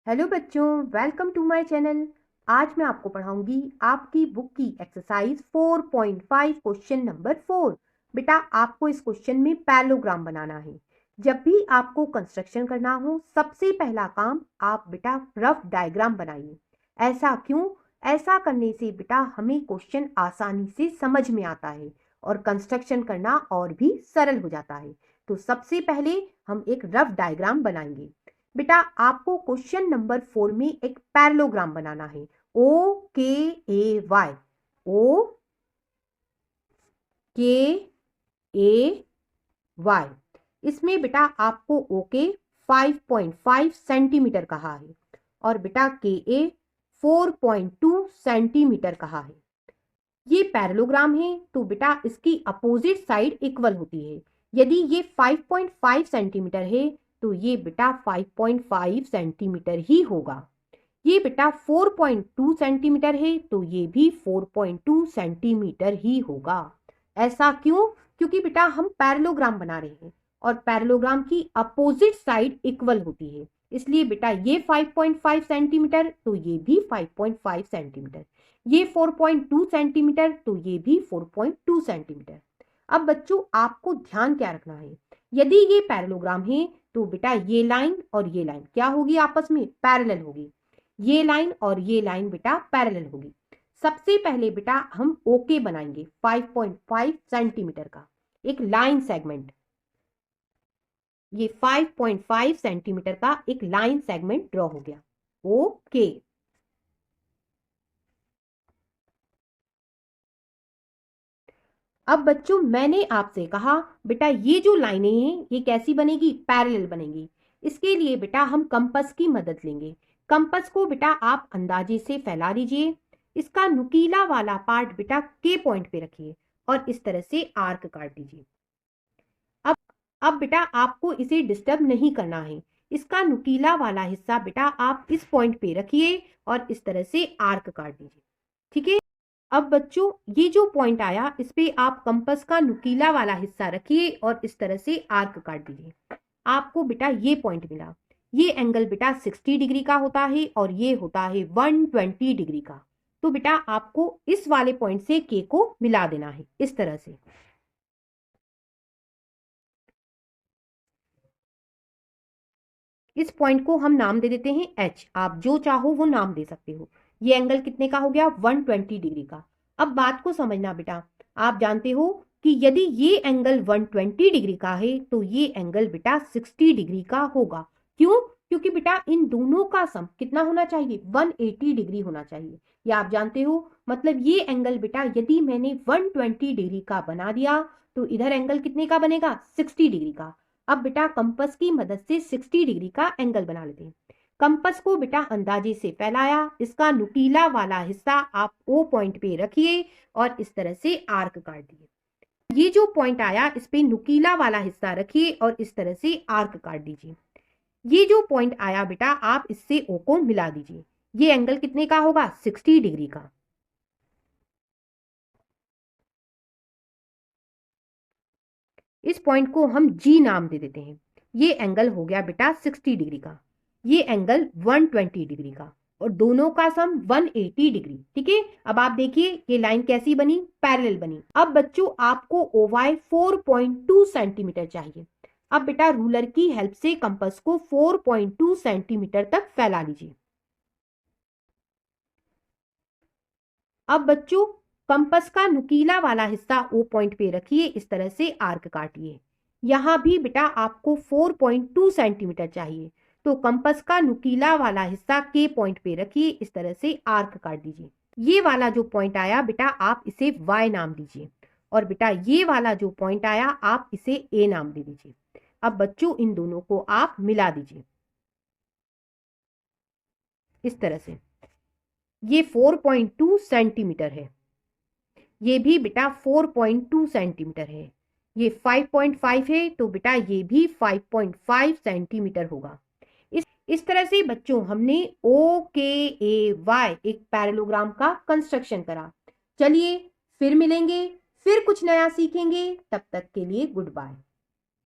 Hello बच्चों, welcome to my channel. आज मैं आपको पढ़ाऊंगी आपकी बुक की एक्सरसाइज 4.5 क्वेश्चन नंबर 4। बेटा, आपको इस क्वेश्चन में पैरेललोग्राम बनाना है। जब भी आपको कंस्ट्रक्शन करना हो, सबसे पहला काम आप बेटा रफ डायग्राम बनाइए। ऐसा क्यों? ऐसा करने से बेटा हमें क्वेश्चन आसानी से समझ में आता है और कंस्ट्रक्शन करना और भी सरल हो जाता है। तो सबसे पहले हम एक रफ डायग्राम बनाएंगे। बेटा, आपको क्वेश्चन नंबर 4 में एक पैरेललोग्राम बनाना है। OKAY, OKAY। इसमें बेटा आपको ओके 5.5 सेंटीमीटर कहा है और बेटा KA 4.2 सेंटीमीटर कहा है। ये पैरेललोग्राम है तो बेटा इसकी अपोजिट साइड इक्वल होती है। यदि ये 5.5 सेंटीमीटर है तो ये बेटा 5.5 सेंटीमीटर ही होगा। ये बेटा 4.2 सेंटीमीटर है तो ये भी 4.2 सेंटीमीटर ही होगा। ऐसा क्यों? क्योंकि बेटा हम पैरेललोग्राम बना रहे हैं और पैरेललोग्राम की अपोजिट साइड इक्वल होती है, इसलिए बेटा ये 5.5 सेंटीमीटर तो ये भी 5.5 सेंटीमीटर, ये 4.2 सेंटीमीटर तो ये भी 4.2 सेंटीमीटर। अब बच्चों, आपको ध्यान क्या रखना है, यदि ये पैरेललोग्राम है तो बेटा ये लाइन और ये लाइन क्या होगी, आपस में पैरेलल होगी। ये लाइन और ये लाइन बेटा पैरेलल होगी। सबसे पहले बेटा हम ओके बनाएंगे 5.5 सेंटीमीटर का एक लाइन सेगमेंट। ये 5.5 सेंटीमीटर का एक लाइन सेगमेंट ड्रॉ हो गया। ओके। अब बच्चों, मैंने आपसे कहा बेटा ये जो लाइनें हैं ये कैसी बनेगी, पैरेलल बनेगी। इसके लिए बेटा हम कंपास की मदद लेंगे। कंपास को बेटा आप अंदाजे से फैला दीजिए। इसका नुकीला वाला पार्ट बेटा के पॉइंट पे रखिए और इस तरह से आर्क काट दीजिए। अब बेटा आपको इसे डिस्टर्ब नहीं करना है। इसका नुकीला वाला हिस्सा बेटा आप इस पॉइंट पे रखिए और इस तरह से आर्क काट दीजिए। ठीक है। अब बच्चों, ये जो पॉइंट आया इस पे आप कंपास का नुकीला वाला हिस्सा रखिए और इस तरह से आर्क काट दीजिए। आपको बेटा ये पॉइंट मिला। ये एंगल बेटा 60 डिग्री का होता है और ये होता है 120 डिग्री का। तो बेटा आपको इस वाले पॉइंट से के को मिला देना है इस तरह से। इस पॉइंट को हम नाम दे देते हैं H। आप जो चाहो वो नाम दे सकते हो। ये एंगल कितने का हो गया, 120 डिग्री का। अब बात को समझना बेटा, आप जानते हो कि यदि ये एंगल 120 डिग्री का है तो ये एंगल बेटा 60 डिग्री का होगा। क्यों? क्योंकि बेटा इन दोनों का सम कितना होना चाहिए, 180 डिग्री होना चाहिए। ये आप जानते हो। मतलब ये एंगल बेटा यदि मैंने 120 डिग्री का बना दिया तो इधर एंगल कितने का बनेगा, 60 डिग्री का। अब बेटा कंपास की मदद से 60 डिग्री का एंगल बना लेते हैं। कंपास को बेटा अंदाजे से फैलाया, इसका नुकीला वाला हिस्सा आप ओ पॉइंट पे रखिए और इस तरह से आर्क काट दिए। ये जो पॉइंट आया इस पे नुकीला वाला हिस्सा रखिए और इस तरह से आर्क काट दीजिए। ये जो पॉइंट आया बेटा आप इससे ओ को मिला दीजिए। ये एंगल कितने का होगा, 60 डिग्री का। इस पॉइंट को हम जी नाम दे देते हैं। ये एंगल हो गया बेटा 60 डिग्री का, ये एंगल 120 डिग्री का और दोनों का सम 180 डिग्री। ठीक है। अब आप देखिए ये लाइन कैसी बनी, पैरेलल बनी। अब बच्चों आपको ओवाई 4.2 सेंटीमीटर चाहिए। अब बेटा रूलर की हेल्प से कंपास को 4.2 सेंटीमीटर तक फैला लीजिए। अब बच्चों कंपास का नुकीला वाला हिस्सा ओ पॉइंट पे रखिए, इस तरह से आर्क काटिए। यहां भी बेटा आपको 4.2 सेंटीमीटर चाहिए तो कंपास का नुकीला वाला हिस्सा के पॉइंट पे रखिए, इस तरह से आर्क काट दीजिए। ये वाला जो पॉइंट आया बेटा आप इसे वाई नाम दीजिए और बेटा ये वाला जो पॉइंट आया आप इसे ए नाम दे दीजिए। अब बच्चों इन दोनों को आप मिला दीजिए इस तरह से। ये 4.2 सेंटीमीटर है, ये भी बेटा 4.2 सेंटीमीटर है। ये 5.5 है तो बेटा ये भी 5.5 सेंटीमीटर होगा। इस तरह से बच्चों हमने OKAY एक पैरेललोग्राम का कंस्ट्रक्शन करा। चलिए फिर मिलेंगे, फिर कुछ नया सीखेंगे। तब तक के लिए गुड बाय।